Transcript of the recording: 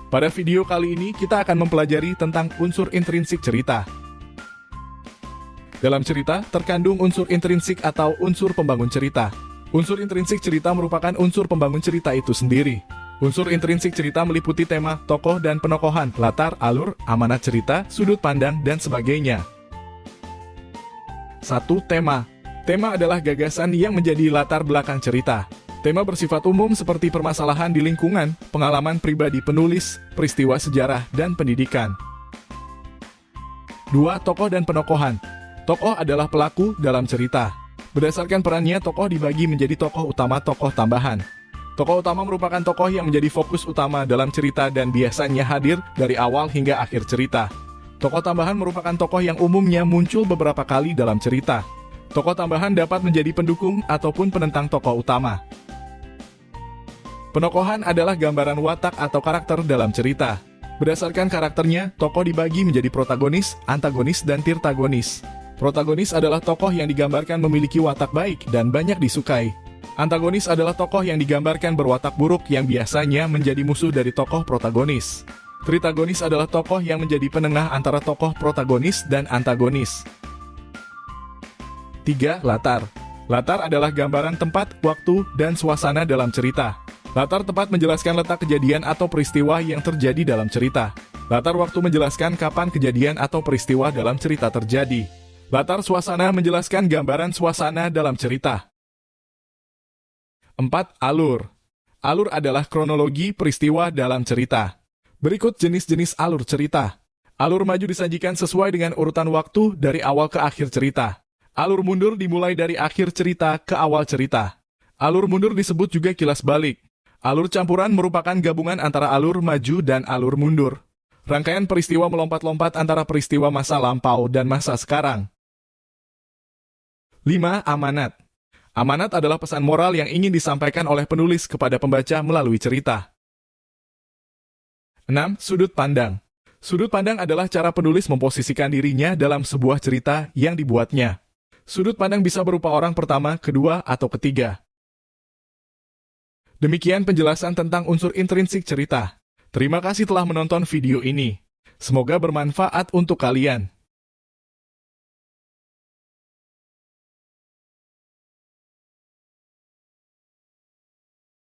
Pada video kali ini kita akan mempelajari tentang unsur intrinsik cerita. Dalam cerita, terkandung unsur intrinsik atau unsur pembangun cerita. Unsur intrinsik cerita merupakan unsur pembangun cerita itu sendiri. Unsur intrinsik cerita meliputi tema, tokoh dan penokohan, latar, alur, amanat cerita, sudut pandang, dan sebagainya. 1. Tema. Tema adalah gagasan yang menjadi latar belakang cerita. Tema bersifat umum seperti permasalahan di lingkungan, pengalaman pribadi penulis, peristiwa sejarah, dan pendidikan. 2. Tokoh dan penokohan. Tokoh adalah pelaku dalam cerita. Berdasarkan perannya, tokoh dibagi menjadi tokoh utama, tokoh tambahan. Tokoh utama merupakan tokoh yang menjadi fokus utama dalam cerita dan biasanya hadir dari awal hingga akhir cerita. Tokoh tambahan merupakan tokoh yang umumnya muncul beberapa kali dalam cerita. Tokoh tambahan dapat menjadi pendukung ataupun penentang tokoh utama. Penokohan adalah gambaran watak atau karakter dalam cerita. Berdasarkan karakternya, tokoh dibagi menjadi protagonis, antagonis, dan tirtagonis. Protagonis adalah tokoh yang digambarkan memiliki watak baik dan banyak disukai. Antagonis adalah tokoh yang digambarkan berwatak buruk yang biasanya menjadi musuh dari tokoh protagonis. Tritagonis adalah tokoh yang menjadi penengah antara tokoh protagonis dan antagonis. 3. Latar. Latar adalah gambaran tempat, waktu, dan suasana dalam cerita. Latar tempat menjelaskan letak kejadian atau peristiwa yang terjadi dalam cerita. Latar waktu menjelaskan kapan kejadian atau peristiwa dalam cerita terjadi. Latar suasana menjelaskan gambaran suasana dalam cerita. 4. Alur. Alur adalah kronologi peristiwa dalam cerita. Berikut jenis-jenis alur cerita. Alur maju disajikan sesuai dengan urutan waktu dari awal ke akhir cerita. Alur mundur dimulai dari akhir cerita ke awal cerita. Alur mundur disebut juga kilas balik. Alur campuran merupakan gabungan antara alur maju dan alur mundur. Rangkaian peristiwa melompat-lompat antara peristiwa masa lampau dan masa sekarang. 5. Amanat. Amanat adalah pesan moral yang ingin disampaikan oleh penulis kepada pembaca melalui cerita. 6. Sudut pandang. Sudut pandang adalah cara penulis memposisikan dirinya dalam sebuah cerita yang dibuatnya. Sudut pandang bisa berupa orang pertama, kedua, atau ketiga. Demikian penjelasan tentang unsur intrinsik cerita. Terima kasih telah menonton video ini. Semoga bermanfaat untuk kalian.